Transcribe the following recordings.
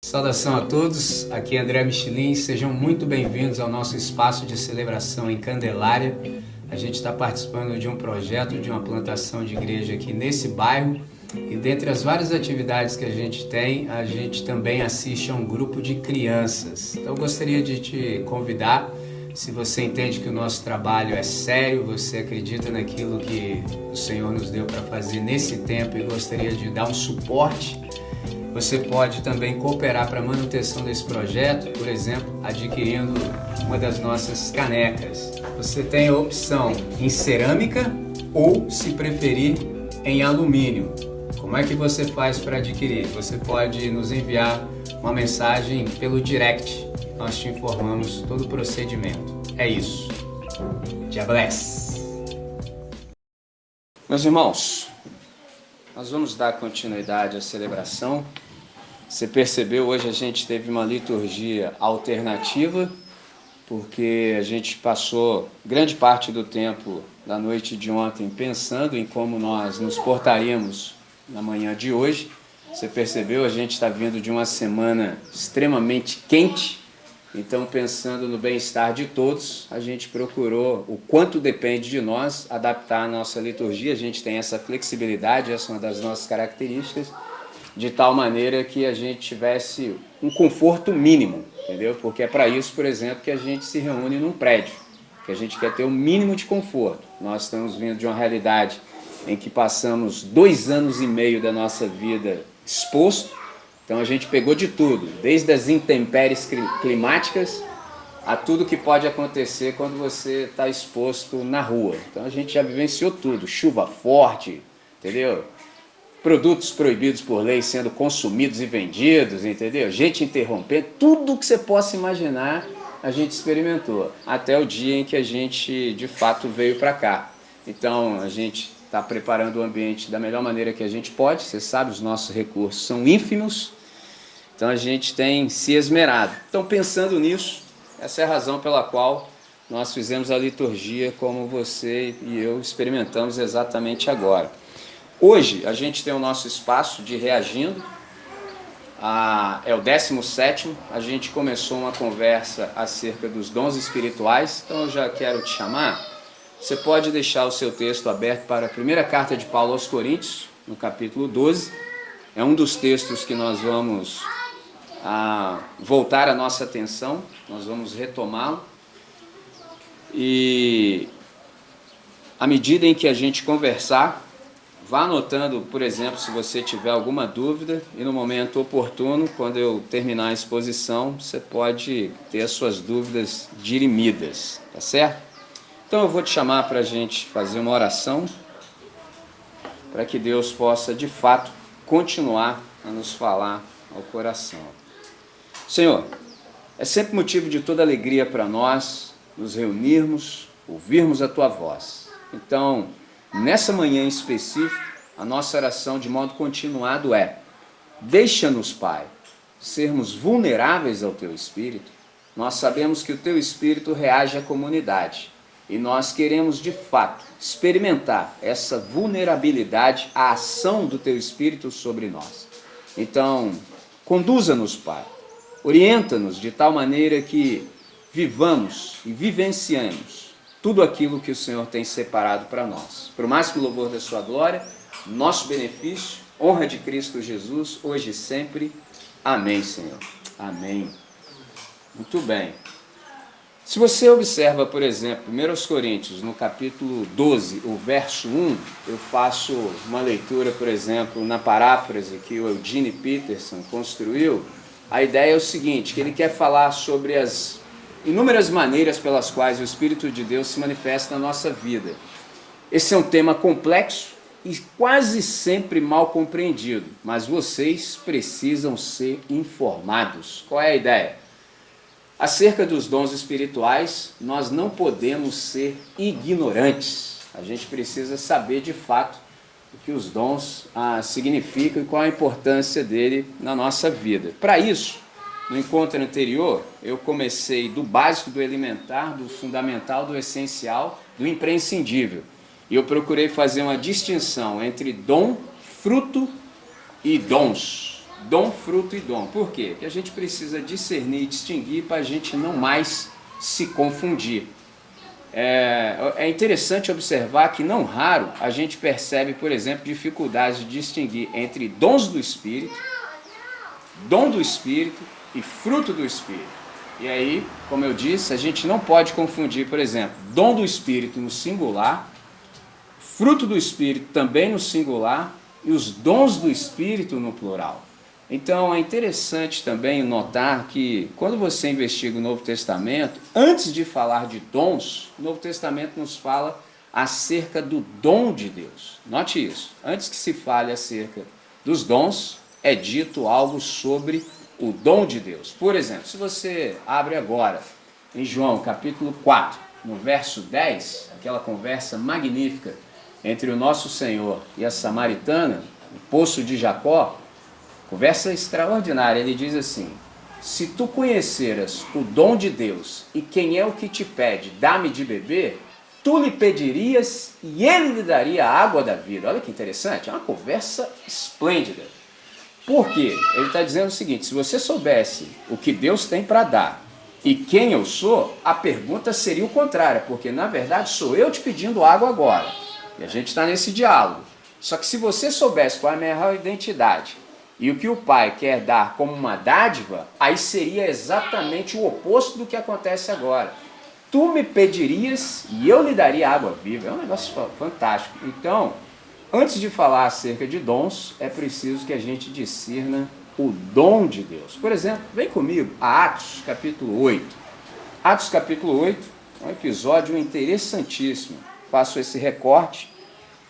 Saudação a todos, aqui é André Michelin, sejam muito bem-vindos ao nosso espaço de celebração em Candelária. A gente está participando de um projeto de uma plantação de igreja aqui nesse bairro e dentre as várias atividades que a gente tem, a gente também assiste a um grupo de crianças. Então eu gostaria de te convidar, se você entende que o nosso trabalho é sério, você acredita naquilo que o Senhor nos deu para fazer nesse tempo e gostaria de dar um suporte, você pode também cooperar para a manutenção desse projeto, por exemplo, adquirindo uma das nossas canecas. Você tem a opção em cerâmica ou, se preferir, em alumínio. Como é que você faz para adquirir? Você pode nos enviar uma mensagem pelo direct. Nós te informamos todo o procedimento. É isso. God bless. Meus irmãos, nós vamos dar continuidade à celebração. Você percebeu, hoje a gente teve uma liturgia alternativa, porque a gente passou grande parte do tempo da noite de ontem pensando em como nós nos portaríamos na manhã de hoje. Você percebeu, a gente está vindo de uma semana extremamente quente, então pensando no bem-estar de todos, a gente procurou, o quanto depende de nós, adaptar a nossa liturgia. A gente tem essa flexibilidade, essa é uma das nossas características, de tal maneira que a gente tivesse um conforto mínimo, entendeu? Porque é para isso, por exemplo, que a gente se reúne num prédio, que a gente quer ter um mínimo de conforto. Nós estamos vindo de uma realidade em que passamos 2 anos e meio da nossa vida exposto, então a gente pegou de tudo, desde as intempéries climáticas a tudo que pode acontecer quando você está exposto na rua. Então a gente já vivenciou tudo, chuva forte, entendeu? Produtos proibidos por lei sendo consumidos e vendidos, entendeu? Gente interrompendo, tudo que você possa imaginar a gente experimentou, até o dia em que a gente de fato veio para cá. Então a gente está preparando o ambiente da melhor maneira que a gente pode, você sabe, os nossos recursos são ínfimos, então a gente tem se esmerado. Então pensando nisso, essa é a razão pela qual nós fizemos a liturgia como você e eu experimentamos exatamente agora. Hoje a gente tem o nosso espaço de reagindo, é o 17º, a gente começou uma conversa acerca dos dons espirituais, então eu já quero te chamar, você pode deixar o seu texto aberto para a primeira carta de Paulo aos Coríntios, no capítulo 12, é um dos textos que nós vamos voltar a nossa atenção, nós vamos retomá-lo, e à medida em que a gente conversar, vá anotando, por exemplo, se você tiver alguma dúvida, e no momento oportuno, quando eu terminar a exposição, você pode ter as suas dúvidas dirimidas, tá certo? Então eu vou te chamar para a gente fazer uma oração, para que Deus possa, de fato, continuar a nos falar ao coração. Senhor, é sempre motivo de toda alegria para nós nos reunirmos, ouvirmos a Tua voz. Então, nessa manhã em específico, a nossa oração de modo continuado é: deixa-nos, Pai, sermos vulneráveis ao Teu Espírito. Nós sabemos que o Teu Espírito reage à comunidade e nós queremos, de fato, experimentar essa vulnerabilidade à ação do Teu Espírito sobre nós. Então, conduza-nos, Pai, orienta-nos de tal maneira que vivamos e vivenciemos tudo aquilo que o Senhor tem separado para nós. Para o máximo louvor da sua glória, nosso benefício, honra de Cristo Jesus, hoje e sempre. Amém, Senhor. Amém. Muito bem. Se você observa, por exemplo, 1 Coríntios, no capítulo 12, o verso 1, eu faço uma leitura, por exemplo, na paráfrase que o Eugene Peterson construiu. A ideia é o seguinte, que ele quer falar sobre as inúmeras maneiras pelas quais o Espírito de Deus se manifesta na nossa vida. Esse é um tema complexo e quase sempre mal compreendido, mas vocês precisam ser informados. Qual é a ideia? Acerca dos dons espirituais, nós não podemos ser ignorantes. A gente precisa saber de fato o que os dons significam e qual a importância dele na nossa vida. Para isso, no encontro anterior, eu comecei do básico, do elementar, do fundamental, do essencial, do imprescindível. E eu procurei fazer uma distinção entre dom, fruto e dons. Dom, fruto e dom. Por quê? Porque a gente precisa discernir e distinguir para a gente não mais se confundir. É interessante observar que não raro a gente percebe, por exemplo, dificuldades de distinguir entre dom do Espírito e fruto do Espírito. E aí, como eu disse, a gente não pode confundir, por exemplo, dom do Espírito no singular, fruto do Espírito também no singular e os dons do Espírito no plural. Então é interessante também notar que quando você investiga o Novo Testamento, antes de falar de dons, o Novo Testamento nos fala acerca do dom de Deus. Note isso, antes que se fale acerca dos dons, é dito algo sobre o dom de Deus. Por exemplo, se você abre agora em João capítulo 4, no verso 10, aquela conversa magnífica entre o nosso Senhor e a samaritana, o poço de Jacó, conversa extraordinária. Ele diz assim: se tu conheceras o dom de Deus e quem é o que te pede, dá-me de beber, tu lhe pedirias e ele lhe daria a água da vida. Olha que interessante, é uma conversa esplêndida. Por quê? Ele está dizendo o seguinte: se você soubesse o que Deus tem para dar e quem eu sou, a pergunta seria o contrário, porque na verdade sou eu te pedindo água agora. E a gente está nesse diálogo. Só que se você soubesse qual é a minha real identidade e o que o Pai quer dar como uma dádiva, aí seria exatamente o oposto do que acontece agora. Tu me pedirias e eu lhe daria água viva. É um negócio fantástico. Então, antes de falar acerca de dons, é preciso que a gente discirna o dom de Deus. Por exemplo, vem comigo a Atos capítulo 8. Atos capítulo 8 é um episódio interessantíssimo. Faço esse recorte.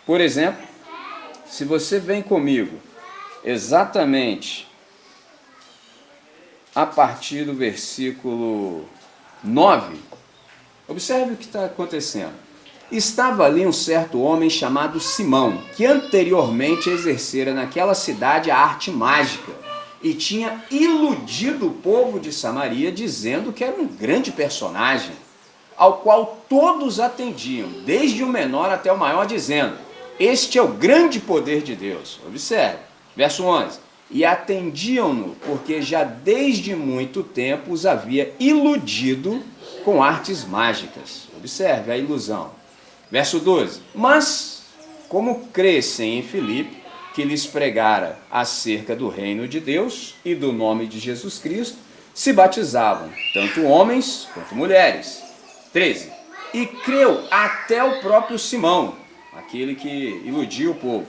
Por exemplo, se você vem comigo exatamente a partir do versículo 9, observe o que está acontecendo. Estava ali um certo homem chamado Simão, que anteriormente exercera naquela cidade a arte mágica e tinha iludido o povo de Samaria dizendo que era um grande personagem, ao qual todos atendiam, desde o menor até o maior, dizendo: este é o grande poder de Deus. Observe, verso 11. E atendiam-no, porque já desde muito tempo os havia iludido com artes mágicas. Observe a ilusão. Verso 12. Mas, como crescem em Filipe, que lhes pregara acerca do reino de Deus e do nome de Jesus Cristo, se batizavam, tanto homens quanto mulheres. 13. E creu até o próprio Simão, aquele que iludiu o povo.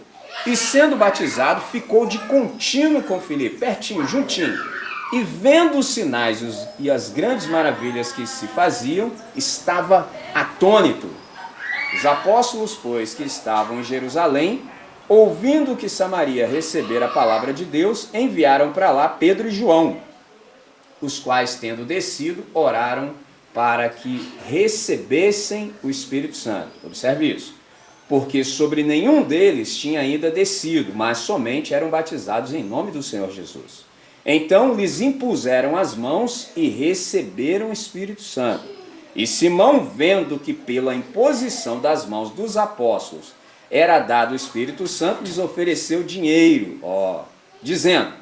E sendo batizado, ficou de contínuo com Filipe, pertinho, juntinho. E vendo os sinais e as grandes maravilhas que se faziam, estava atônito. Os apóstolos, pois, que estavam em Jerusalém, ouvindo que Samaria recebera a palavra de Deus, enviaram para lá Pedro e João, os quais, tendo descido, oraram para que recebessem o Espírito Santo. Observe isso. Porque sobre nenhum deles tinha ainda descido, mas somente eram batizados em nome do Senhor Jesus. Então lhes impuseram as mãos e receberam o Espírito Santo. E Simão, vendo que pela imposição das mãos dos apóstolos era dado o Espírito Santo, lhes ofereceu dinheiro, dizendo: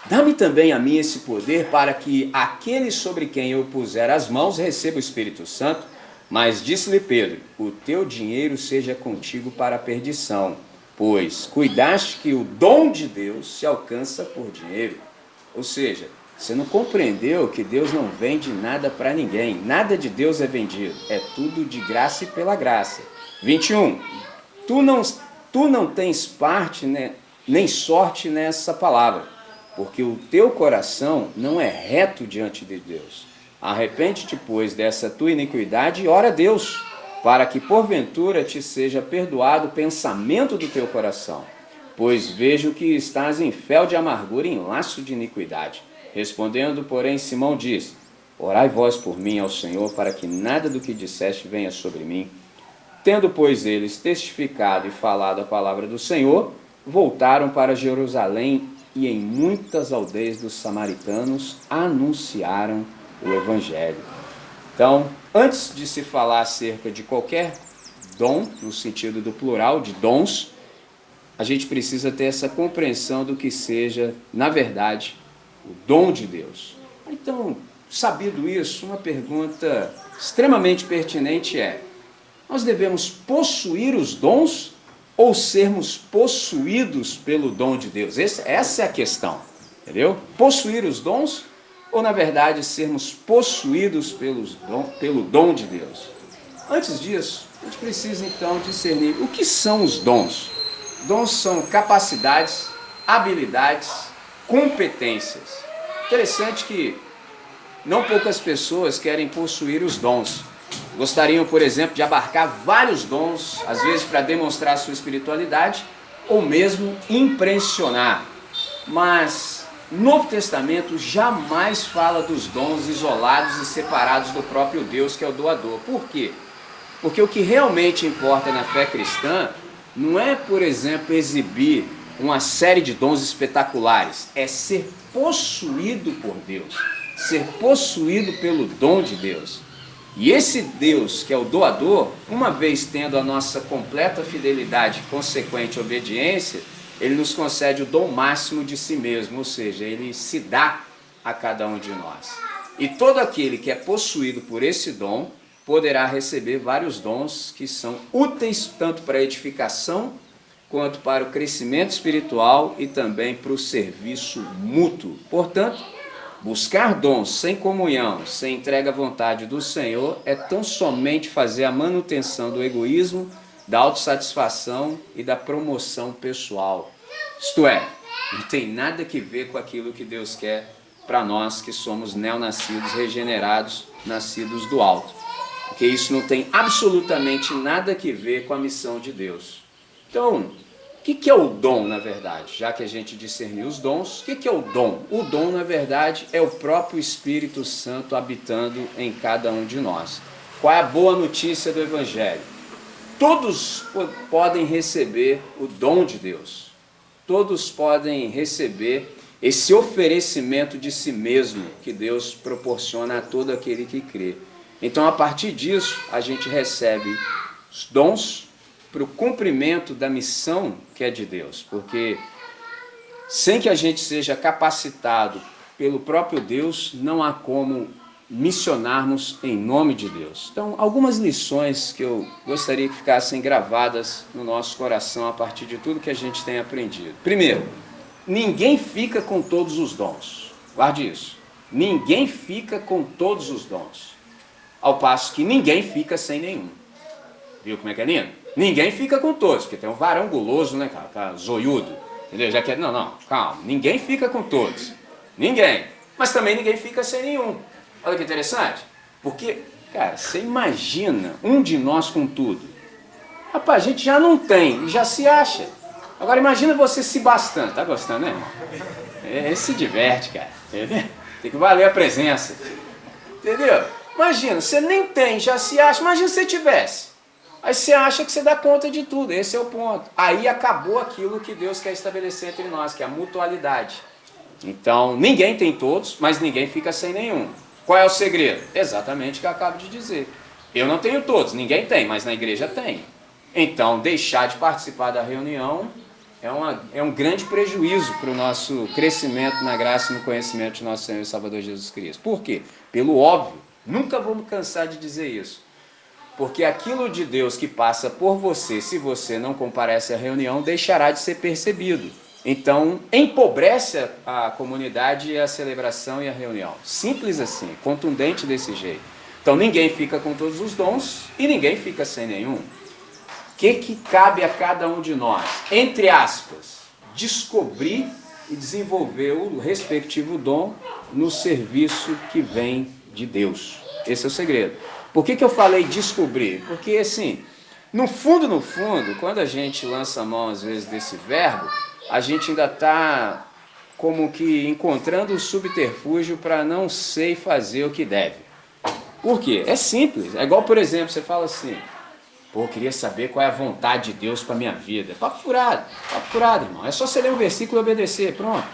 dá-me também a mim esse poder, para que aquele sobre quem eu puser as mãos receba o Espírito Santo. Mas disse-lhe Pedro: o teu dinheiro seja contigo para a perdição, pois cuidaste que o dom de Deus se alcança por dinheiro. Ou seja, você não compreendeu que Deus não vende nada para ninguém. Nada de Deus é vendido. É tudo de graça e pela graça. 21. Tu não tens parte, né, nem sorte nessa palavra, porque o teu coração não é reto diante de Deus. Arrepende-te, pois, dessa tua iniquidade e ora a Deus, para que porventura te seja perdoado o pensamento do teu coração. Pois vejo que estás em fel de amargura e em laço de iniquidade. Respondendo, porém, Simão disse: orai vós por mim ao Senhor, para que nada do que disseste venha sobre mim. Tendo, pois, eles testificado e falado a palavra do Senhor, voltaram para Jerusalém e em muitas aldeias dos samaritanos anunciaram o Evangelho. Então, antes de se falar acerca de qualquer dom, no sentido do plural, de dons, a gente precisa ter essa compreensão do que seja, na verdade, o dom de Deus. Então, sabido isso, uma pergunta extremamente pertinente é: nós devemos possuir os dons ou sermos possuídos pelo dom de Deus? Essa é a questão, entendeu? Possuir os dons ou, na verdade, sermos possuídos pelo dom de Deus? Antes disso, a gente precisa então discernir o que são os dons. Dons são capacidades, habilidades, competências. Interessante que não poucas pessoas querem possuir os dons. Gostariam, por exemplo, de abarcar vários dons, às vezes para demonstrar sua espiritualidade ou mesmo impressionar. Mas o Novo Testamento jamais fala dos dons isolados e separados do próprio Deus, que é o doador. Por quê? Porque o que realmente importa na fé cristã não é, por exemplo, exibir uma série de dons espetaculares, é ser possuído por Deus, ser possuído pelo dom de Deus. E esse Deus, que é o doador, uma vez tendo a nossa completa fidelidade e consequente obediência, ele nos concede o dom máximo de si mesmo, ou seja, ele se dá a cada um de nós. E todo aquele que é possuído por esse dom poderá receber vários dons que são úteis tanto para a edificação quanto para o crescimento espiritual e também para o serviço mútuo. Portanto, buscar dons sem comunhão, sem entrega à vontade do Senhor, é tão somente fazer a manutenção do egoísmo, da autossatisfação e da promoção pessoal. Isto é, não tem nada que ver com aquilo que Deus quer para nós que somos neonascidos, regenerados, nascidos do alto. Porque isso não tem absolutamente nada que ver com a missão de Deus. Então, o que é o dom, na verdade? Já que a gente discerniu os dons, o que é o dom? O dom, na verdade, é o próprio Espírito Santo habitando em cada um de nós. Qual é a boa notícia do Evangelho? Todos podem receber o dom de Deus. Todos podem receber esse oferecimento de si mesmo que Deus proporciona a todo aquele que crê. Então, a partir disso, a gente recebe os dons para o cumprimento da missão que é de Deus, porque sem que a gente seja capacitado pelo próprio Deus, não há como missionarmos em nome de Deus. Então, algumas lições que eu gostaria que ficassem gravadas no nosso coração a partir de tudo que a gente tem aprendido. Primeiro, ninguém fica com todos os dons. Guarde isso. Ninguém fica com todos os dons. Ao passo que ninguém fica sem nenhum. Viu como é que é lindo? Ninguém fica com todos, porque tem um varão guloso, né, cara, zoiudo, entendeu? Já que não, calma, ninguém fica com todos, ninguém, mas também ninguém fica sem nenhum. Olha que interessante, porque, cara, você imagina um de nós com tudo. Rapaz, a gente já não tem, já se acha. Agora imagina você se bastando, tá gostando, né? Se diverte, cara, entendeu? Tem que valer a presença, entendeu? Imagina, você nem tem, já se acha, imagina se você tivesse. Aí você acha que você dá conta de tudo, esse é o ponto. Aí acabou aquilo que Deus quer estabelecer entre nós, que é a mutualidade. Então, ninguém tem todos, mas ninguém fica sem nenhum. Qual é o segredo? Exatamente o que eu acabo de dizer. Eu não tenho todos, ninguém tem, mas na igreja tem. Então, deixar de participar da reunião é um grande prejuízo para o nosso crescimento na graça e no conhecimento de nosso Senhor e Salvador Jesus Cristo. Por quê? Pelo óbvio, nunca vamos cansar de dizer isso. Porque aquilo de Deus que passa por você, se você não comparece à reunião, deixará de ser percebido. Então, empobrece a comunidade, a celebração e a reunião. Simples assim, contundente desse jeito. Então, ninguém fica com todos os dons e ninguém fica sem nenhum. O que cabe a cada um de nós? Entre aspas, descobrir e desenvolver o respectivo dom no serviço que vem de Deus. Esse é o segredo. Por que eu falei descobrir? Porque, assim, no fundo, quando a gente lança a mão, às vezes, desse verbo, a gente ainda está como que encontrando um subterfúgio para não ser e fazer o que deve. Por quê? É simples. É igual, por exemplo, você fala assim, eu queria saber qual é a vontade de Deus para a minha vida. Papo furado, irmão. É só você ler um versículo e obedecer, pronto.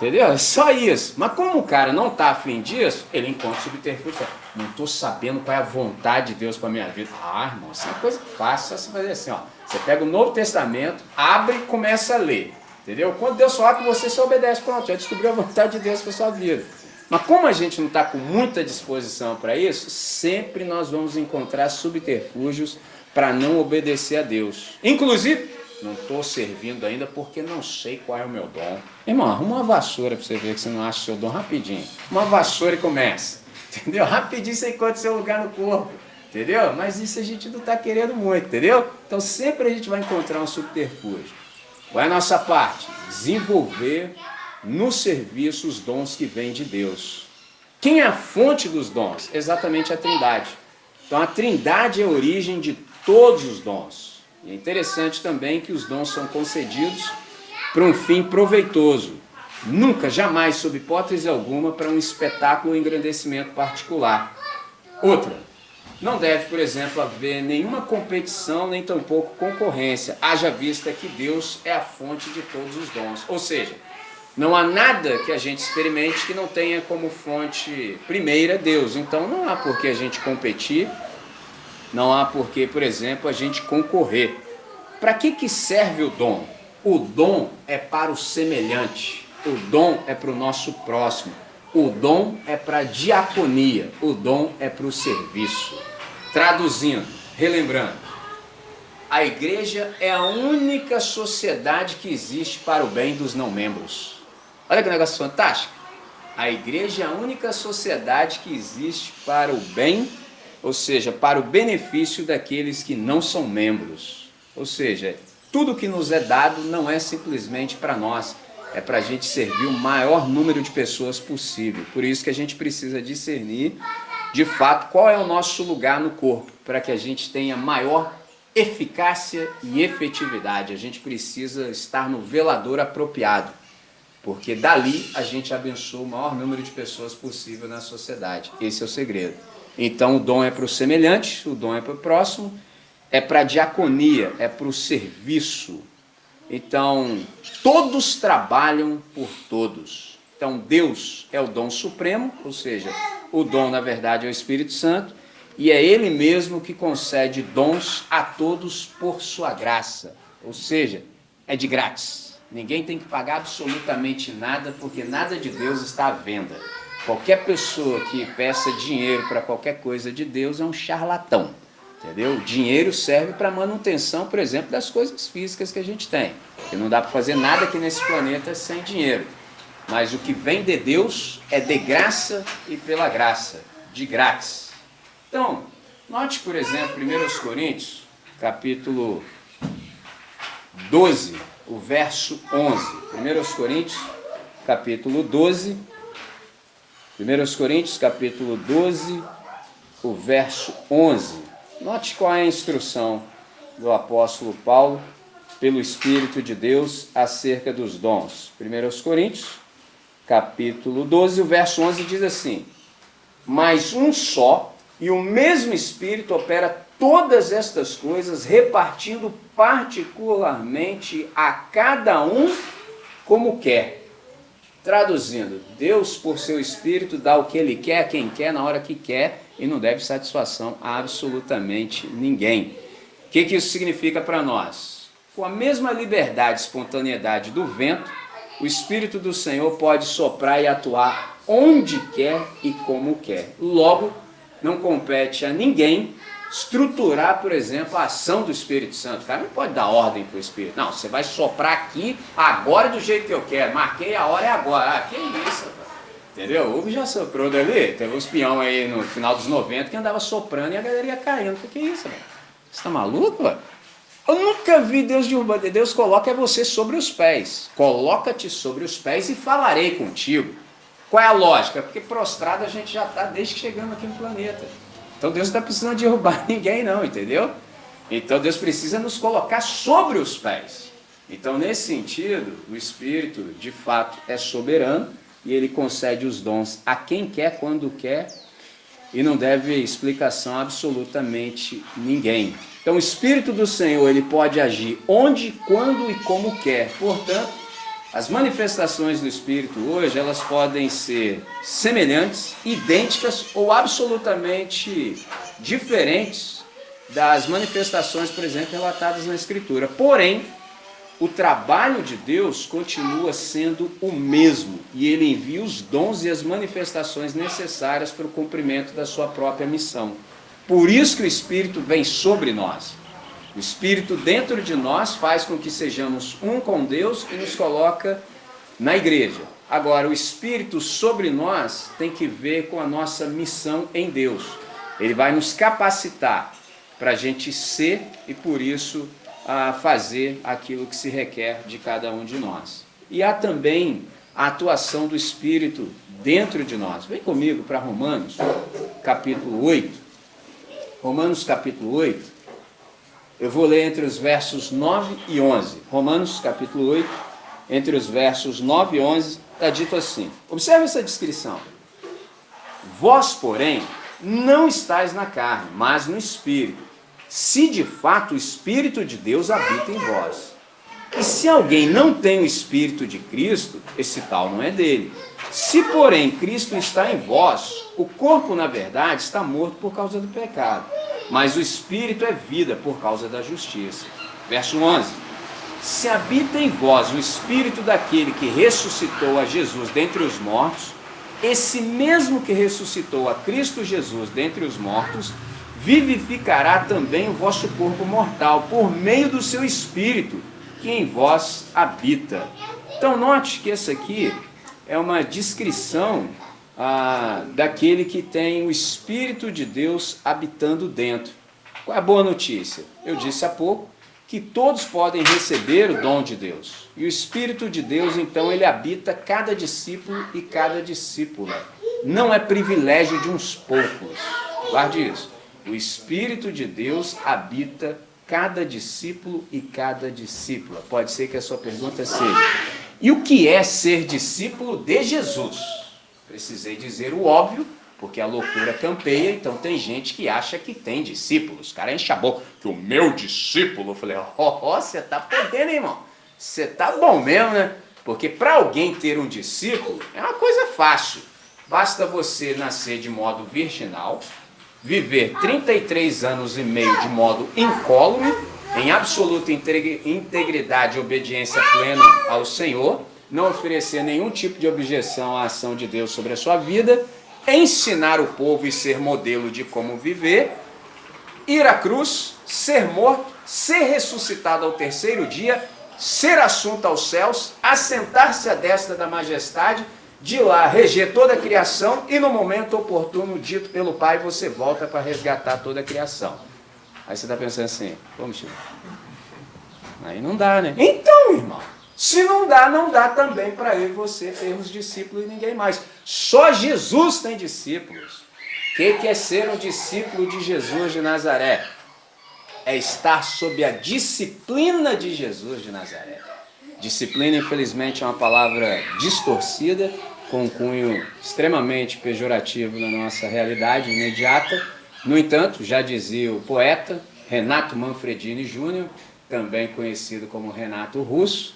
Entendeu? É só isso. Mas como o cara não está afim disso, ele encontra subterfúgio. Não estou sabendo qual é a vontade de Deus para a minha vida. Ah, irmão, isso é uma coisa fácil. Só você fazer assim, ó. Você pega o Novo Testamento, abre e começa a ler. Entendeu? Quando Deus falar com você, você obedece. Pronto, já descobriu a vontade de Deus para a sua vida. Mas como a gente não está com muita disposição para isso, sempre nós vamos encontrar subterfúgios para não obedecer a Deus. Inclusive, não estou servindo ainda porque não sei qual é o meu dom. Irmão, arruma uma vassoura para você ver que você não acha o seu dom rapidinho. Uma vassoura e começa. Entendeu? Rapidinho você encontra seu lugar no corpo. Entendeu? Mas isso a gente não está querendo muito, entendeu? Então sempre a gente vai encontrar um subterfúgio. Qual é a nossa parte? Desenvolver no serviço os dons que vêm de Deus. Quem é a fonte dos dons? Exatamente a Trindade. Então a Trindade é a origem de todos os dons. E é interessante também que os dons são concedidos para um fim proveitoso. Nunca, jamais, sob hipótese alguma, para um espetáculo ou engrandecimento particular. Outra, não deve, por exemplo, haver nenhuma competição, nem tampouco concorrência, haja vista que Deus é a fonte de todos os dons. Ou seja, não há nada que a gente experimente que não tenha como fonte primeira Deus. Então não há por que a gente competir, não há por que, por exemplo, a gente concorrer. Para que serve o dom? O dom é para o semelhante, o dom é para o nosso próximo, o dom é para a diaconia, o dom é para o serviço. Traduzindo, relembrando, a igreja é a única sociedade que existe para o bem dos não-membros. Olha que negócio fantástico. A igreja é a única sociedade que existe para o bem, ou seja, para o benefício daqueles que não são membros. Ou seja, tudo que nos é dado não é simplesmente para nós, é para a gente servir o maior número de pessoas possível. Por isso que a gente precisa discernir, de fato, qual é o nosso lugar no corpo, para que a gente tenha maior eficácia e efetividade. A gente precisa estar no velador apropriado, porque dali a gente abençoa o maior número de pessoas possível na sociedade. Esse é o segredo. Então o dom é para o semelhante, o dom é para o próximo, é para a diaconia, é para o serviço. Então todos trabalham por todos. Então Deus é o dom supremo, ou seja, o dom na verdade é o Espírito Santo, e é Ele mesmo que concede dons a todos por sua graça, ou seja, é de grátis. Ninguém tem que pagar absolutamente nada, porque nada de Deus está à venda. Qualquer pessoa que peça dinheiro para qualquer coisa de Deus é um charlatão, entendeu? O dinheiro serve para manutenção, por exemplo, das coisas físicas que a gente tem, porque não dá para fazer nada aqui nesse planeta sem dinheiro. Mas o que vem de Deus é de graça e pela graça, de grátis. Então, note, por exemplo, 1 Coríntios, capítulo 12, o verso 11. 1 Coríntios, capítulo 12. 1 Coríntios, capítulo 12, o verso 11. Note qual é a instrução do apóstolo Paulo, pelo Espírito de Deus, acerca dos dons. 1 Coríntios, capítulo 12, o verso 11 diz assim: mas um só e o mesmo Espírito opera todas estas coisas, repartindo particularmente a cada um como quer. Traduzindo, Deus, por seu Espírito, dá o que Ele quer a quem quer, na hora que quer, e não deve satisfação a absolutamente ninguém. O que isso significa para nós? Com a mesma liberdade e espontaneidade do vento, o Espírito do Senhor pode soprar e atuar onde quer e como quer. Logo, não compete a ninguém estruturar, por exemplo, a ação do Espírito Santo. O cara não pode dar ordem para o Espírito. Não, você vai soprar aqui agora do jeito que eu quero. Marquei a hora, é agora. Ah, que isso, cara. Entendeu? O Hugo já soprou dali. Teve uns peão aí no final dos 90 que andava soprando e a galera ia caindo. Que isso, velho? Você tá maluco, velho? Eu nunca vi Deus derrubar. Deus coloca você sobre os pés. Coloca-te sobre os pés e falarei contigo. Qual é a lógica? Porque prostrado a gente já está desde que chegamos aqui no planeta. Então Deus não está precisando derrubar ninguém não, entendeu? Então Deus precisa nos colocar sobre os pés. Então nesse sentido, o Espírito de fato é soberano e Ele concede os dons a quem quer, quando quer, e não deve explicação a absolutamente ninguém. Então o Espírito do Senhor, Ele pode agir onde, quando e como quer. Portanto, As manifestações do Espírito hoje, elas podem ser semelhantes, idênticas ou absolutamente diferentes das manifestações, por exemplo, relatadas na Escritura. Porém, o trabalho de Deus continua sendo o mesmo e Ele envia os dons e as manifestações necessárias para o cumprimento da sua própria missão. Por isso que o Espírito vem sobre nós. O Espírito dentro de nós faz com que sejamos um com Deus e nos coloca na igreja. Agora, o Espírito sobre nós tem que ver com a nossa missão em Deus. Ele vai nos capacitar para a gente ser e, por isso, fazer aquilo que se requer de cada um de nós. E há também a atuação do Espírito dentro de nós. Vem comigo para Romanos, capítulo 8. Romanos, capítulo 8. Eu vou ler entre os versos 9 e 11. Romanos, capítulo 8, entre os versos 9 e 11, está dito assim. Observe essa descrição. Vós, porém, não estáis na carne, mas no Espírito, se de fato o Espírito de Deus habita em vós. E se alguém não tem o Espírito de Cristo, esse tal não é dele. Se, porém, Cristo está em vós, o corpo, na verdade, está morto por causa do pecado, mas o Espírito é vida por causa da justiça. Verso 11. Se habita em vós o Espírito daquele que ressuscitou a Jesus dentre os mortos, esse mesmo que ressuscitou a Cristo Jesus dentre os mortos, vivificará também o vosso corpo mortal, por meio do seu Espírito, que em vós habita. Então note que essa aqui é uma descrição daquele que tem o Espírito de Deus habitando dentro. Qual é a boa notícia? Eu disse há pouco que todos podem receber o dom de Deus. E o Espírito de Deus, então, ele habita cada discípulo e cada discípula. Não é privilégio de uns poucos. Guarde isso. O Espírito de Deus habita cada discípulo e cada discípula. Pode ser que a sua pergunta seja: e o que é ser discípulo de Jesus? Precisei dizer o óbvio, porque a loucura campeia, então tem gente que acha que tem discípulos. O cara enche a boca, que o meu discípulo. Eu falei, você tá podendo, irmão. Você tá bom mesmo, né? Porque para alguém ter um discípulo é uma coisa fácil. Basta você nascer de modo virginal, viver 33 anos e meio de modo incólume, em absoluta integridade e obediência plena ao Senhor, não oferecer nenhum tipo de objeção à ação de Deus sobre a sua vida, ensinar o povo e ser modelo de como viver, ir à cruz, ser morto, ser ressuscitado ao terceiro dia, ser assunto aos céus, assentar-se à destra da majestade, de lá reger toda a criação e no momento oportuno dito pelo Pai você volta para resgatar toda a criação. Aí você está pensando assim, vamos Chico, aí não dá, né? Então, irmão, se não dá também para eu e você termos discípulos e ninguém mais. Só Jesus tem discípulos. O que é ser um discípulo de Jesus de Nazaré? É estar sob a disciplina de Jesus de Nazaré. Disciplina, infelizmente, é uma palavra distorcida, com um cunho extremamente pejorativo na nossa realidade imediata. No entanto, já dizia o poeta Renato Manfredini Júnior, também conhecido como Renato Russo,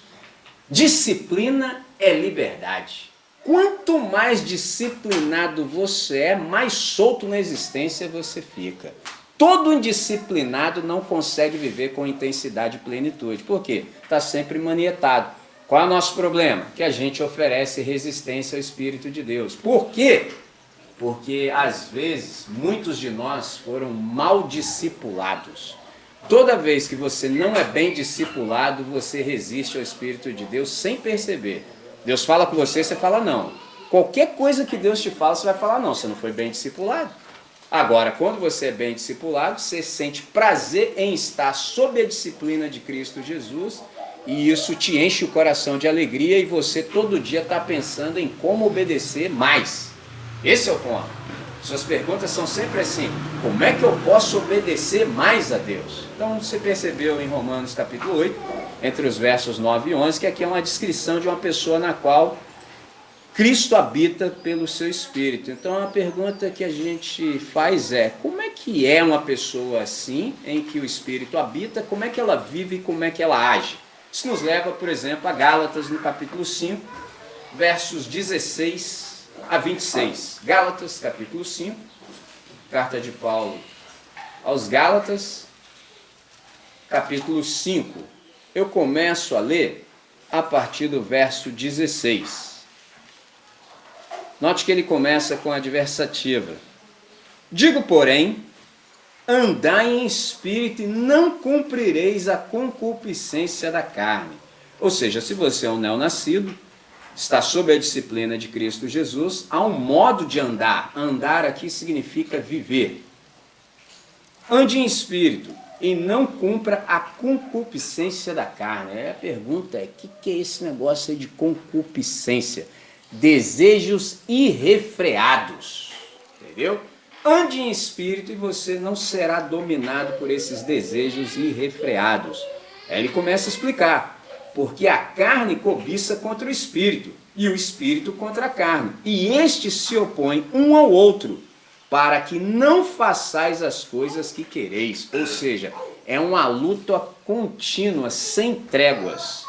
disciplina é liberdade. Quanto mais disciplinado você é, mais solto na existência você fica. Todo indisciplinado não consegue viver com intensidade e plenitude. Por quê? Está sempre manietado. Qual é o nosso problema? Que a gente oferece resistência ao Espírito de Deus. Por quê? Porque, às vezes, muitos de nós foram mal discipulados. Toda vez que você não é bem discipulado, você resiste ao Espírito de Deus sem perceber. Deus fala com você, você fala não. Qualquer coisa que Deus te fala, você vai falar não, você não foi bem discipulado. Agora, quando você é bem discipulado, você sente prazer em estar sob a disciplina de Cristo Jesus e isso te enche o coração de alegria e você todo dia está pensando em como obedecer mais. Esse é o ponto. Suas perguntas são sempre assim, como é que eu posso obedecer mais a Deus? Então você percebeu em Romanos capítulo 8, entre os versos 9 e 11, que aqui é uma descrição de uma pessoa na qual Cristo habita pelo seu Espírito. Então a pergunta que a gente faz é, como é que é uma pessoa assim, em que o Espírito habita, como é que ela vive e como é que ela age? Isso nos leva, por exemplo, a Gálatas, no capítulo 5, versos 16 a 26. Gálatas, capítulo 5, carta de Paulo aos Gálatas, capítulo 5. Eu começo a ler a partir do verso 16. Note que ele começa com a adversativa. Digo, porém, andai em espírito e não cumprireis a concupiscência da carne. Ou seja, se você é um neonascido, está sob a disciplina de Cristo Jesus, há um modo de andar. Andar aqui significa viver. Ande em espírito e não cumpra a concupiscência da carne. Aí a pergunta é, o que é esse negócio aí de concupiscência? Desejos irrefreados, entendeu? Ande em espírito e você não será dominado por esses desejos irrefreados. Aí ele começa a explicar, porque a carne cobiça contra o espírito, e o espírito contra a carne, e estes se opõem um ao outro, para que não façais as coisas que quereis. Ou seja, é uma luta contínua, sem tréguas.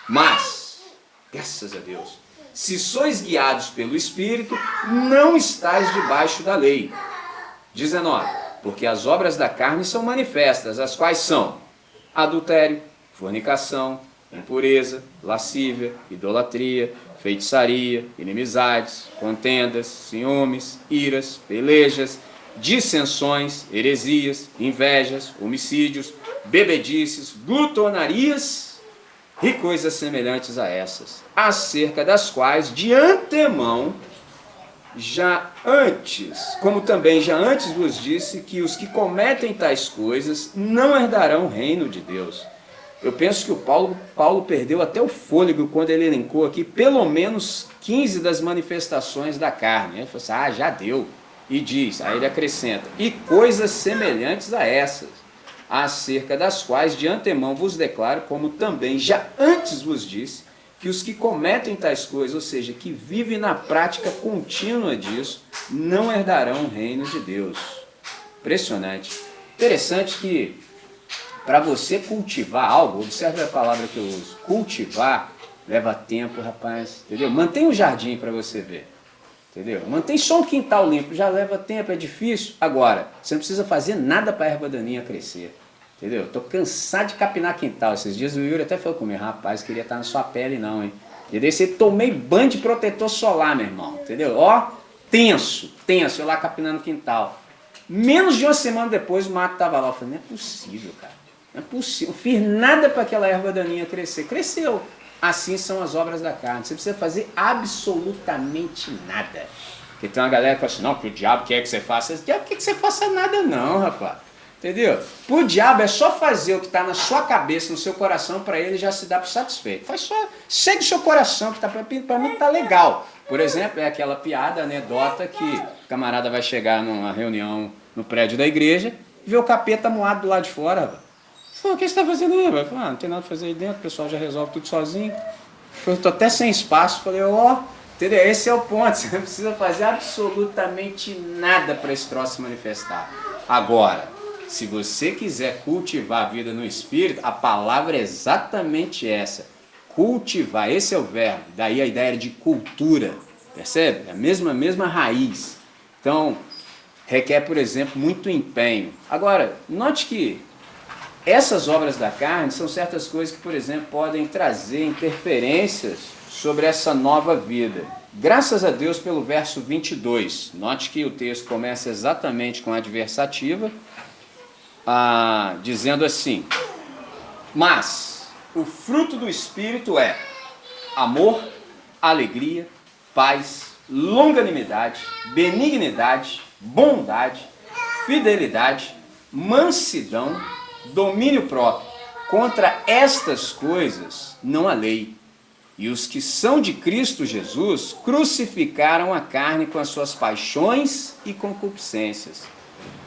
Mas, graças a Deus, se sois guiados pelo Espírito, não estáis debaixo da lei. 19. Porque as obras da carne são manifestas, as quais são adultério, fornicação, impureza, lascívia, idolatria, feitiçaria, inimizades, contendas, ciúmes, iras, pelejas, dissensões, heresias, invejas, homicídios, bebedices, glutonarias e coisas semelhantes a essas, acerca das quais de antemão como também já antes vos disse, que os que cometem tais coisas não herdarão o reino de Deus. Eu penso que o Paulo perdeu até o fôlego quando ele elencou aqui pelo menos 15 das manifestações da carne. Ele falou assim, já deu. E diz, aí ele acrescenta, e coisas semelhantes a essas, acerca das quais de antemão vos declaro, como também já antes vos disse, que os que cometem tais coisas, ou seja, que vivem na prática contínua disso, não herdarão o reino de Deus. Impressionante. Interessante que para você cultivar algo, observe a palavra que eu uso, cultivar leva tempo, rapaz, entendeu? Mantém um jardim para você ver, entendeu? Mantém só um quintal limpo, já leva tempo, é difícil. Agora, você não precisa fazer nada para a erva daninha crescer. Entendeu? Estou cansado de capinar quintal. Esses dias o Yuri até falou comigo, rapaz, queria estar na sua pele não, hein? E daí você tomei banho de protetor solar, meu irmão. Entendeu? Ó, tenso, eu lá capinando quintal. Menos de uma semana depois o mato estava lá. Eu falei, não é possível, cara. Não é possível. Não fiz nada para aquela erva daninha crescer. Cresceu. Assim são as obras da carne. Você precisa fazer absolutamente nada. Porque tem uma galera que fala assim, não, que o diabo quer que você faça. O diabo quer que você faça nada não, rapaz. Entendeu? Para o diabo é só fazer o que está na sua cabeça, no seu coração, para ele já se dá por satisfeito. Faz só, segue o seu coração, que tá, para mim está legal. Por exemplo, é aquela piada, anedota, que o camarada vai chegar numa reunião no prédio da igreja e vê o capeta moado do lado de fora. Rapaz. Fala, o que você está fazendo aí? Não tem nada para fazer aí dentro, o pessoal já resolve tudo sozinho. Eu estou até sem espaço, falei, entendeu? Esse é o ponto, você não precisa fazer absolutamente nada para esse troço se manifestar. Agora, se você quiser cultivar a vida no Espírito, a palavra é exatamente essa. Cultivar, esse é o verbo. Daí a ideia de cultura. Percebe? É a mesma raiz. Então, requer, por exemplo, muito empenho. Agora, note que essas obras da carne são certas coisas que, por exemplo, podem trazer interferências sobre essa nova vida. Graças a Deus pelo verso 22. Note que o texto começa exatamente com a adversativa, dizendo assim, mas o fruto do Espírito é amor, alegria, paz, longanimidade, benignidade, bondade, fidelidade, mansidão, domínio próprio. Contra estas coisas não há lei. E os que são de Cristo Jesus crucificaram a carne com as suas paixões e concupiscências.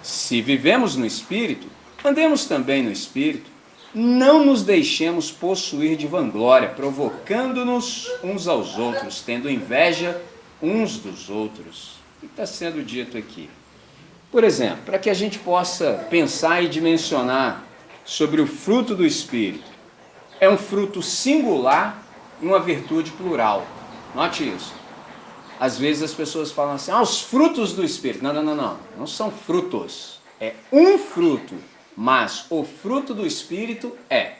Se vivemos no Espírito, andemos também no Espírito, não nos deixemos possuir de vanglória, provocando-nos uns aos outros, tendo inveja uns dos outros. O que está sendo dito aqui? Por exemplo, para que a gente possa pensar e dimensionar sobre o fruto do Espírito. é um fruto singular e uma virtude plural. Note isso. Às vezes as pessoas falam assim, os frutos do Espírito. Não, não, não, não. Não são frutos. É um fruto, mas o fruto do Espírito é.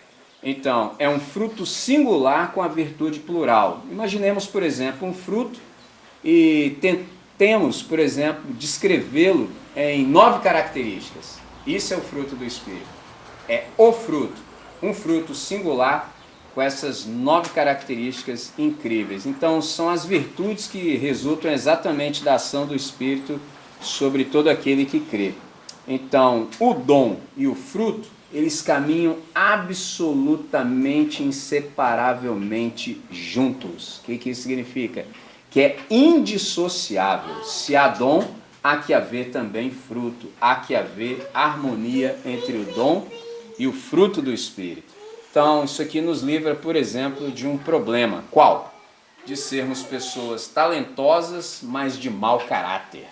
Então, é um fruto singular com a virtude plural. Imaginemos, por exemplo, um fruto e tentemos, por exemplo, descrevê-lo em 9 características. Isso é o fruto do Espírito. É o fruto. Um fruto singular com essas 9 características incríveis. Então, são as virtudes que resultam exatamente da ação do Espírito sobre todo aquele que crê. Então, o dom e o fruto, eles caminham absolutamente, inseparavelmente juntos. O que isso significa? Que é indissociável. Se há dom, há que haver também fruto. Há que haver harmonia entre o dom e o fruto do Espírito. Então, isso aqui nos livra, por exemplo, de um problema. Qual? De sermos pessoas talentosas, mas de mau caráter.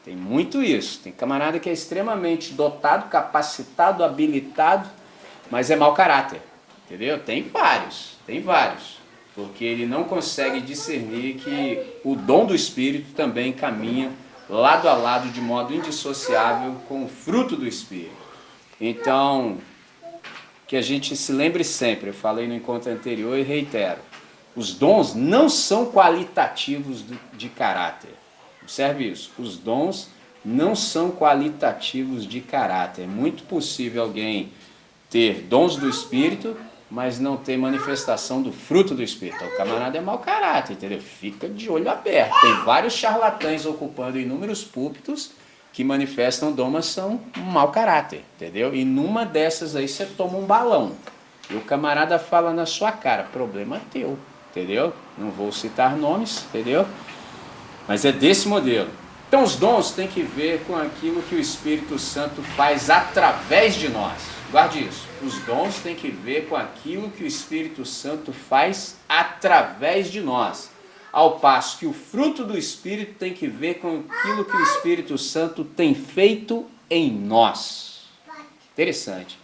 Tem muito isso. Tem camarada que é extremamente dotado, capacitado, habilitado, mas é mau caráter. Entendeu? Tem vários. Porque ele não consegue discernir que o dom do Espírito também caminha lado a lado de modo indissociável com o fruto do Espírito. Então, que a gente se lembre sempre, eu falei no encontro anterior e reitero, os dons não são qualitativos de caráter. Observe isso, os dons não são qualitativos de caráter. É muito possível alguém ter dons do Espírito, mas não ter manifestação do fruto do Espírito. O camarada é mau caráter, entendeu? Fica de olho aberto. Tem vários charlatães ocupando inúmeros púlpitos que manifestam dom, mas são um mau caráter, entendeu? E numa dessas aí você toma um balão. E o camarada fala na sua cara, problema teu, entendeu? Não vou citar nomes, entendeu? Mas é desse modelo. Então os dons têm que ver com aquilo que o Espírito Santo faz através de nós. Guarde isso. Os dons têm que ver com aquilo que o Espírito Santo faz através de nós. Ao passo que o fruto do Espírito tem que ver com aquilo que o Espírito Santo tem feito em nós. Interessante.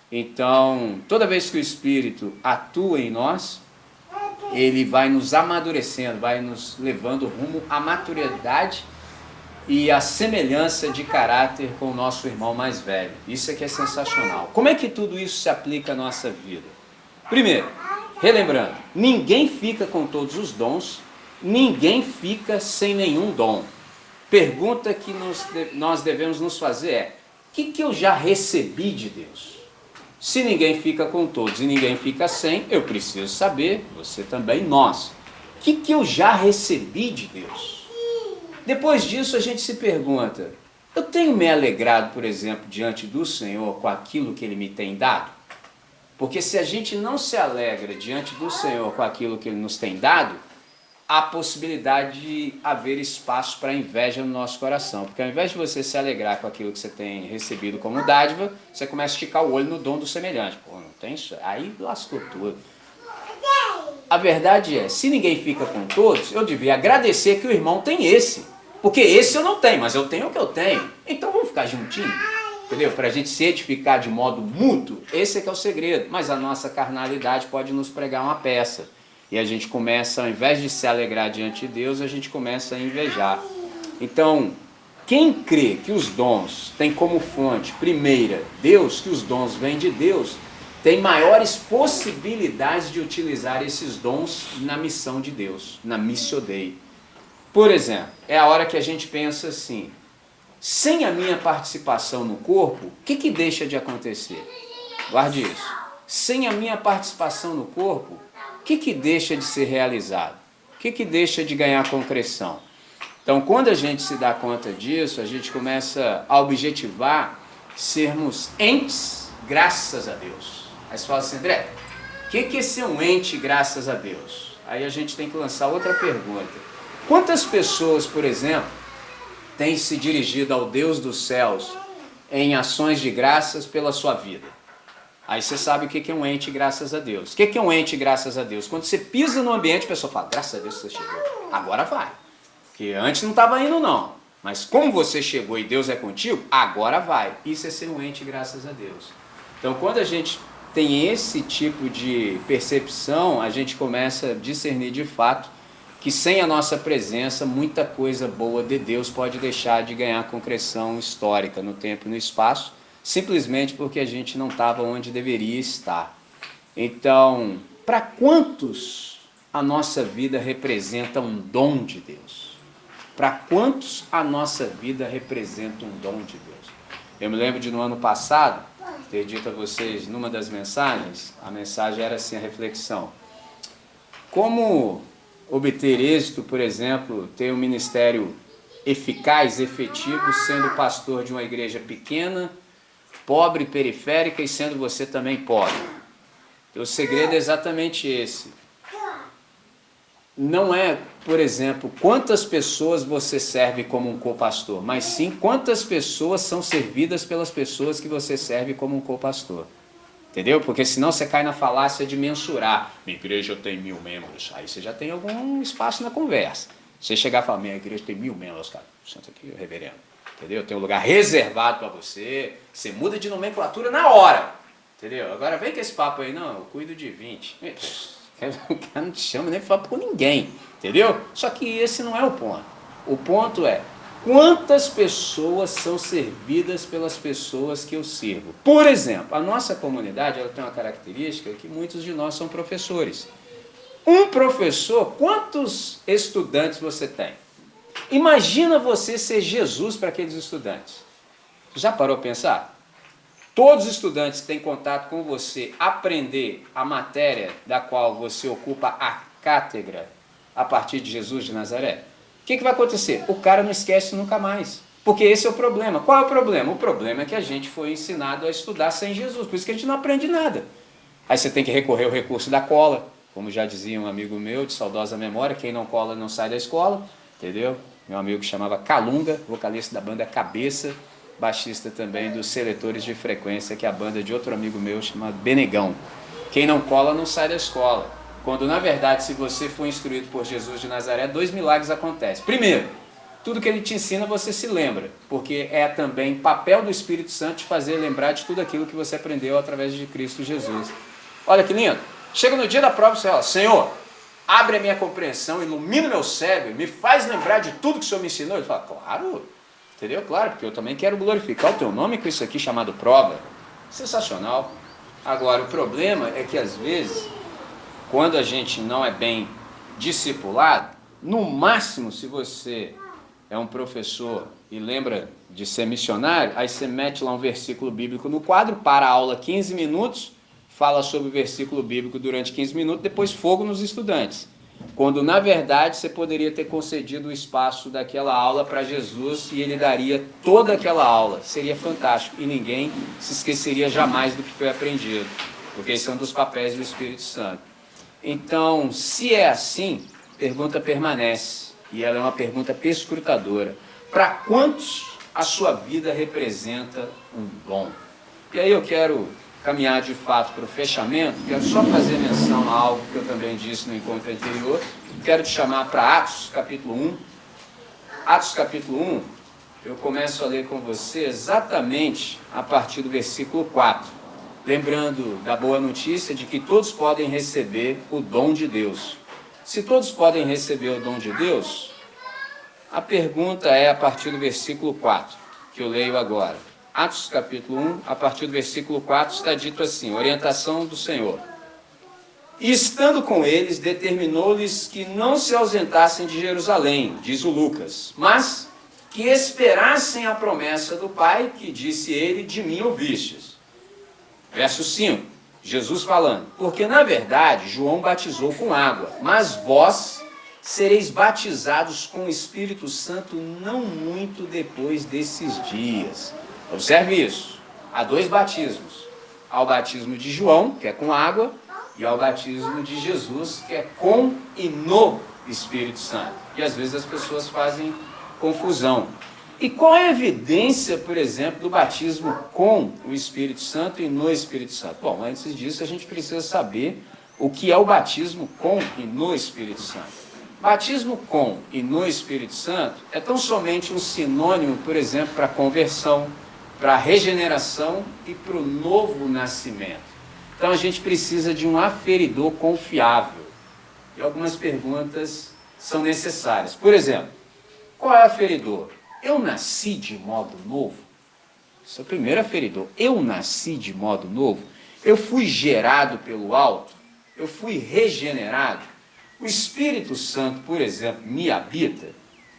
Então, toda vez que o Espírito atua em nós, ele vai nos amadurecendo, vai nos levando rumo à maturidade e à semelhança de caráter com o nosso irmão mais velho. Isso é que é sensacional. Como é que tudo isso se aplica à nossa vida? Primeiro, relembrando, ninguém fica com todos os dons, ninguém fica sem nenhum dom. Pergunta que nós devemos nos fazer é, o que eu já recebi de Deus? Se ninguém fica com todos e ninguém fica sem, eu preciso saber, você também, nós, o que eu já recebi de Deus? Depois disso a gente se pergunta, eu tenho me alegrado, por exemplo, diante do Senhor com aquilo que Ele me tem dado? Porque se a gente não se alegra diante do Senhor com aquilo que Ele nos tem dado, há possibilidade de haver espaço para inveja no nosso coração. Porque ao invés de você se alegrar com aquilo que você tem recebido como dádiva, você começa a esticar o olho no dom do semelhante. Pô, não tem isso? Aí lascou tudo. A verdade é, se ninguém fica com todos, eu devia agradecer que o irmão tem esse. Porque esse eu não tenho, mas eu tenho o que eu tenho. Então vamos ficar juntinho. Entendeu? Para a gente se edificar de modo mútuo, esse é que é o segredo. Mas a nossa carnalidade pode nos pregar uma peça. E a gente começa, ao invés de se alegrar diante de Deus, a gente começa a invejar. Então, quem crê que os dons têm como fonte primeira Deus, que os dons vêm de Deus, tem maiores possibilidades de utilizar esses dons na missão de Deus, na missio Dei. Por exemplo, é a hora que a gente pensa assim, sem a minha participação no corpo, o que deixa de acontecer? Guarde isso. Sem a minha participação no corpo, o que deixa de ser realizado? O que deixa de ganhar concreção? Então, quando a gente se dá conta disso, a gente começa a objetivar sermos entes graças a Deus. Aí você fala assim, André, o que é ser um ente graças a Deus? Aí a gente tem que lançar outra pergunta. Quantas pessoas, por exemplo, têm se dirigido ao Deus dos céus em ações de graças pela sua vida? Aí você sabe o que é um ente graças a Deus. O que é um ente graças a Deus? Quando você pisa no ambiente, a pessoa fala, graças a Deus você chegou, agora vai. Porque antes não estava indo não, mas como você chegou e Deus é contigo, agora vai. Isso é ser um ente graças a Deus. Então quando a gente tem esse tipo de percepção, a gente começa a discernir de fato que sem a nossa presença, muita coisa boa de Deus pode deixar de ganhar concreção histórica no tempo e no espaço, simplesmente porque a gente não estava onde deveria estar. Então, para quantos a nossa vida representa um dom de Deus? Para quantos a nossa vida representa um dom de Deus? Eu me lembro de no ano passado, ter dito a vocês numa das mensagens, a mensagem era assim, a reflexão. Como obter êxito, por exemplo, ter um ministério eficaz, efetivo, sendo pastor de uma igreja pequena, pobre, periférica e sendo você também pobre? O segredo é exatamente esse. Não é, por exemplo, quantas pessoas você serve como um co-pastor, mas sim quantas pessoas são servidas pelas pessoas que você serve como um co-pastor. Entendeu? Porque senão você cai na falácia de mensurar. Minha igreja tem 1000 membros. Aí você já tem algum espaço na conversa. Você chegar e falar, minha igreja tem 1000 membros, cara. Senta aqui, reverendo. Entendeu? Tem um lugar reservado para você. Você muda de nomenclatura na hora. Entendeu? Agora vem com esse papo aí. Não, eu cuido de 20. O cara não te chama nem para falar por ninguém. Entendeu? Só que esse não é o ponto. O ponto é, quantas pessoas são servidas pelas pessoas que eu sirvo? Por exemplo, a nossa comunidade ela tem uma característica que muitos de nós são professores. Um professor, quantos estudantes você tem? Imagina você ser Jesus para aqueles estudantes. Já parou a pensar? Todos os estudantes que têm contato com você aprender a matéria da qual você ocupa a cátedra a partir de Jesus de Nazaré? O que vai acontecer? O cara não esquece nunca mais. Porque esse é o problema. Qual é o problema? O problema é que a gente foi ensinado a estudar sem Jesus. Por isso que a gente não aprende nada. Aí você tem que recorrer ao recurso da cola. Como já dizia um amigo meu, de saudosa memória, quem não cola não sai da escola. Entendeu? Meu amigo chamava Calunga, vocalista da banda Cabeça, baixista também dos Seletores de Frequência, que é a banda de outro amigo meu chamado Benegão. Quem não cola não sai da escola. Quando, na verdade, se você for instruído por Jesus de Nazaré, 2 milagres acontecem. Primeiro, tudo que ele te ensina você se lembra, porque é também papel do Espírito Santo te fazer lembrar de tudo aquilo que você aprendeu através de Cristo Jesus. Olha que lindo. Chega no dia da prova e você fala, Senhor, abre a minha compreensão, ilumina o meu cérebro, me faz lembrar de tudo que o Senhor me ensinou. Ele fala, claro, entendeu? Claro, porque eu também quero glorificar o teu nome com isso aqui chamado prova. Sensacional. Agora, o problema é que às vezes, quando a gente não é bem discipulado, no máximo, se você é um professor e lembra de ser missionário, aí você mete lá um versículo bíblico no quadro, para a aula 15 minutos, fala sobre o versículo bíblico durante 15 minutos, depois fogo nos estudantes. Quando, na verdade, você poderia ter concedido o espaço daquela aula para Jesus e ele daria toda aquela aula. Seria fantástico e ninguém se esqueceria jamais do que foi aprendido, porque esse é um dos papéis do Espírito Santo. Então, se é assim, a pergunta permanece, e ela é uma pergunta perscrutadora. Para quantos a sua vida representa um dom? E aí eu quero caminhar de fato para o fechamento, quero só fazer menção a algo que eu também disse no encontro anterior, quero te chamar para Atos capítulo 1. Atos capítulo 1, eu começo a ler com você exatamente a partir do versículo 4. Lembrando da boa notícia de que todos podem receber o dom de Deus. Se todos podem receber o dom de Deus, a pergunta é a partir do versículo 4, que eu leio agora. Atos capítulo 1, a partir do versículo 4, está dito assim, orientação do Senhor. E estando com eles, determinou-lhes que não se ausentassem de Jerusalém, diz o Lucas, mas que esperassem a promessa do Pai, que disse ele, de mim ouvistes. Verso 5, Jesus falando, porque na verdade João batizou com água, mas vós sereis batizados com o Espírito Santo não muito depois desses dias. Observe isso, há 2 batismos, há o batismo de João, que é com água, e há o batismo de Jesus, que é com e no Espírito Santo. E às vezes as pessoas fazem confusão. E qual é a evidência, por exemplo, do batismo com o Espírito Santo e no Espírito Santo? Bom, antes disso a gente precisa saber o que é o batismo com e no Espírito Santo. Batismo com e no Espírito Santo é tão somente um sinônimo, por exemplo, para conversão, para regeneração e para o novo nascimento. Então a gente precisa de um aferidor confiável. E algumas perguntas são necessárias. Por exemplo, qual é o aferidor? Eu nasci de modo novo? Esse é o primeiro aferidor. Eu nasci de modo novo? Eu fui gerado pelo alto? Eu fui regenerado? O Espírito Santo, por exemplo, me habita?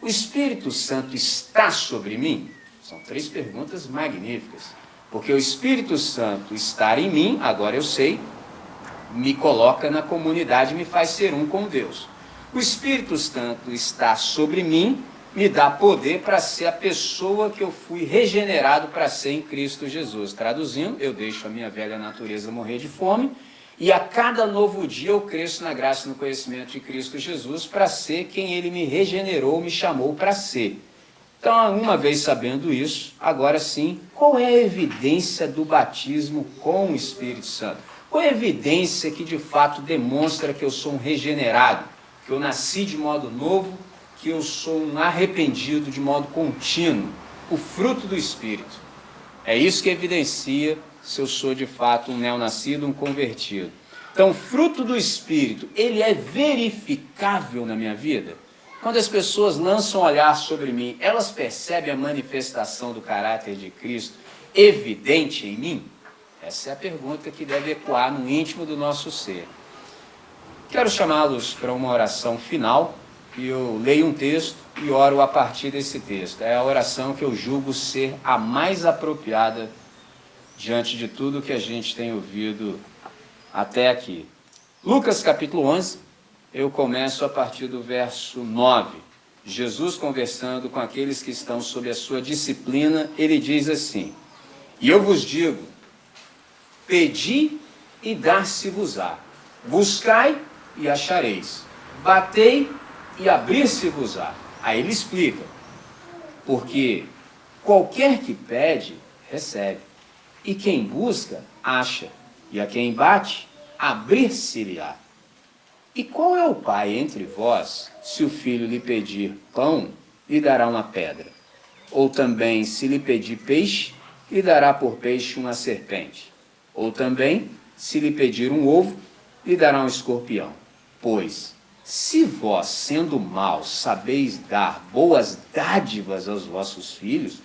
O Espírito Santo está sobre mim? São 3 perguntas magníficas. Porque o Espírito Santo estar em mim, agora eu sei, me coloca na comunidade, me faz ser um com Deus. O Espírito Santo está sobre mim, me dá poder para ser a pessoa que eu fui regenerado para ser em Cristo Jesus. Traduzindo, eu deixo a minha velha natureza morrer de fome, e a cada novo dia eu cresço na graça e no conhecimento de Cristo Jesus para ser quem Ele me regenerou, me chamou para ser. Então, uma vez sabendo isso, agora sim, qual é a evidência do batismo com o Espírito Santo? Qual é a evidência que de fato demonstra que eu sou um regenerado, que eu nasci de modo novo, que eu sou um arrependido de modo contínuo? O fruto do Espírito. É isso que evidencia se eu sou de fato um neonascido, um convertido. Então, o fruto do Espírito, ele é verificável na minha vida? Quando as pessoas lançam um olhar sobre mim, elas percebem a manifestação do caráter de Cristo evidente em mim? Essa é a pergunta que deve ecoar no íntimo do nosso ser. Quero chamá-los para uma oração final, e eu leio um texto e oro a partir desse texto. É a oração que eu julgo ser a mais apropriada diante de tudo que a gente tem ouvido até aqui. Lucas capítulo 11, eu começo a partir do verso 9. Jesus conversando com aqueles que estão sob a sua disciplina, ele diz assim: e eu vos digo, pedi e dar-se-vos-á, buscai e achareis, batei e abrir-se-vos-á. Aí ele explica, porque qualquer que pede, recebe, e quem busca, acha, e a quem bate, abrir-se-lhe-á. E qual é o pai entre vós, se o filho lhe pedir pão, lhe dará uma pedra? Ou também, se lhe pedir peixe, lhe dará por peixe uma serpente? Ou também, se lhe pedir um ovo, lhe dará um escorpião? Pois, se vós, sendo maus, sabeis dar boas dádivas aos vossos filhos,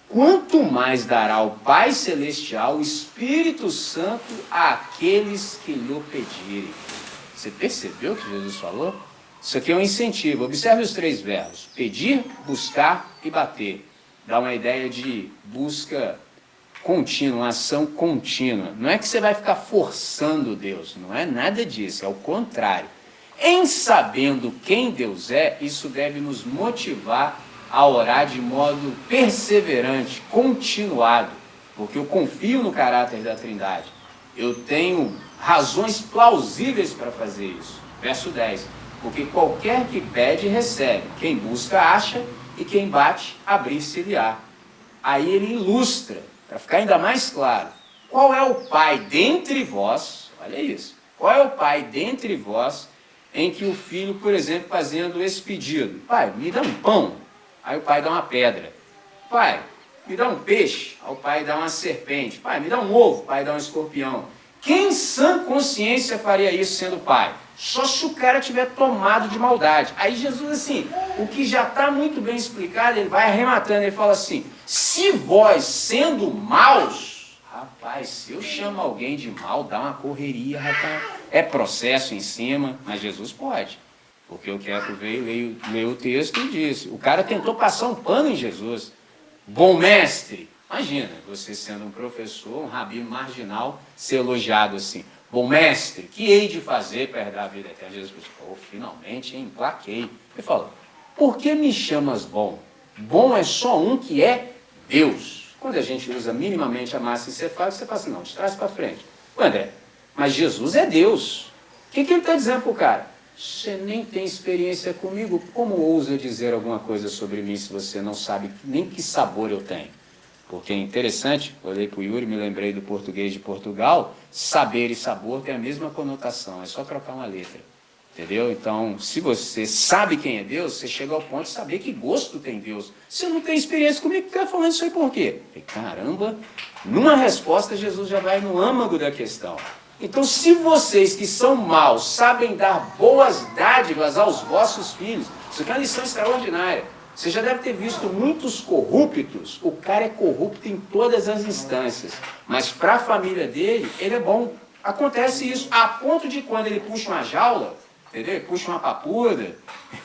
quanto mais dará o Pai Celestial o Espírito Santo àqueles que lhe pedirem. Você percebeu o que Jesus falou? Isso aqui é um incentivo. Observe os 3 verbos: pedir, buscar e bater. Dá uma ideia de busca contínua, uma ação contínua. Não é que você vai ficar forçando Deus, não é nada disso, é o contrário. Em sabendo quem Deus é, isso deve nos motivar a orar de modo perseverante, continuado, porque eu confio no caráter da Trindade. Eu tenho razões plausíveis para fazer isso. Verso 10. Porque qualquer que pede, recebe. Quem busca, acha. E quem bate, abrir-se-lhe-á. Aí ele ilustra, para ficar ainda mais claro, qual é o pai dentre vós, olha isso, qual é o pai dentre vós em que o filho, por exemplo, fazendo esse pedido: pai, me dá um pão. Aí o pai dá uma pedra. Pai, me dá um peixe. Aí o pai dá uma serpente. Pai, me dá um ovo. O pai dá um escorpião. Quem em sã consciência faria isso sendo pai? Só se o cara tiver tomado de maldade. Aí Jesus, assim, o que já está muito bem explicado, ele vai arrematando, ele fala assim: se vós, sendo maus, rapaz, se eu chamo alguém de mal, dá uma correria, rapaz. É processo em cima, mas Jesus pode. Porque o Queco veio, leu o texto e disse, o cara tentou passar um pano em Jesus. Bom mestre, imagina, você sendo um professor, um rabino marginal, ser elogiado assim: bom mestre, que hei de fazer para herdar a vida eterna? Jesus disse: oh, finalmente, hein, plaquei. Ele falou: por que me chamas bom? Bom é só um, que é Deus. Quando a gente usa minimamente a massa encefálica, você fala assim: não, de trás para frente. André, mas Jesus é Deus. O que ele está dizendo para o cara? Você nem tem experiência comigo, como ousa dizer alguma coisa sobre mim se você não sabe nem que sabor eu tenho? Porque é interessante, olhei para o Yuri, me lembrei do português de Portugal, saber e sabor tem a mesma conotação, é só trocar uma letra, entendeu? Então, se você sabe quem é Deus, você chega ao ponto de saber que gosto tem Deus. Se não tem experiência comigo, fica falando isso aí por quê? E, caramba, numa resposta Jesus já vai no âmago da questão. Então, se vocês que são maus sabem dar boas dádivas aos vossos filhos, isso aqui é uma lição extraordinária. Você já deve ter visto muitos corruptos, o cara é corrupto em todas as instâncias, mas para a família dele, ele é bom. Acontece isso, a ponto de quando ele puxa uma jaula, entendeu? Puxa uma papuda,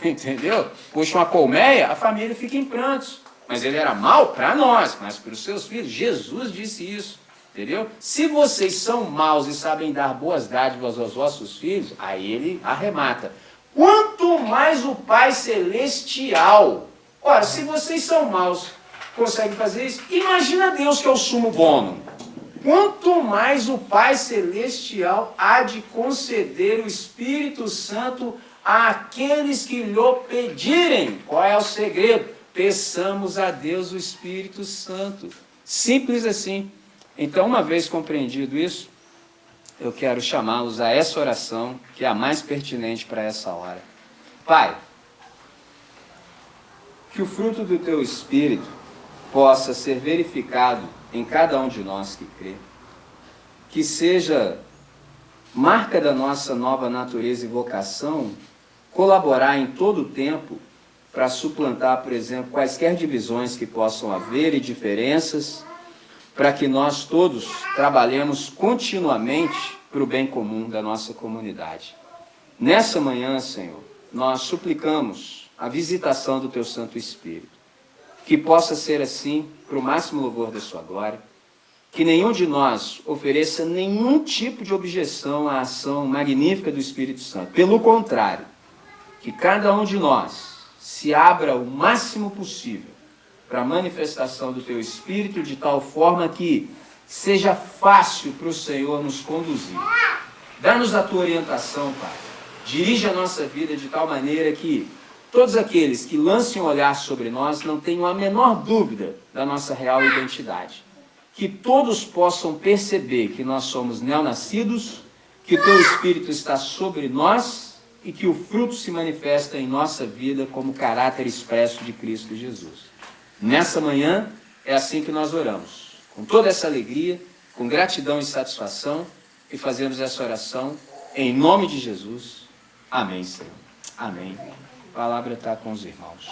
entendeu? Puxa uma colmeia, a família fica em prantos. Mas ele era mau para nós, mas para os seus filhos. Jesus disse isso, entendeu? Se vocês são maus e sabem dar boas dádivas aos vossos filhos, aí ele arremata. Quanto mais o Pai Celestial. Ora, se vocês são maus, conseguem fazer isso, imagina Deus que é o sumo bono. Quanto mais o Pai Celestial há de conceder o Espírito Santo àqueles que lhe pedirem. Qual é o segredo? Peçamos a Deus o Espírito Santo. Simples assim. Então, uma vez compreendido isso, eu quero chamá-los a essa oração, que é a mais pertinente para essa hora. Pai, que o fruto do Teu Espírito possa ser verificado em cada um de nós que crê. Que seja marca da nossa nova natureza e vocação colaborar em todo o tempo para suplantar, por exemplo, quaisquer divisões que possam haver e diferenças, para que nós todos trabalhemos continuamente para o bem comum da nossa comunidade. Nessa manhã, Senhor, nós suplicamos a visitação do Teu Santo Espírito, que possa ser assim para o máximo louvor da Sua glória, que nenhum de nós ofereça nenhum tipo de objeção à ação magnífica do Espírito Santo. Pelo contrário, que cada um de nós se abra o máximo possível para a manifestação do Teu Espírito, de tal forma que seja fácil para o Senhor nos conduzir. Dá-nos a Tua orientação, Pai. Dirige a nossa vida de tal maneira que todos aqueles que lancem um olhar sobre nós não tenham a menor dúvida da nossa real identidade. Que todos possam perceber que nós somos neonascidos, que o Teu Espírito está sobre nós e que o fruto se manifesta em nossa vida como caráter expresso de Cristo Jesus. Nessa manhã, é assim que nós oramos, com toda essa alegria, com gratidão e satisfação, e fazemos essa oração em nome de Jesus. Amém, Senhor. Amém. A palavra está com os irmãos.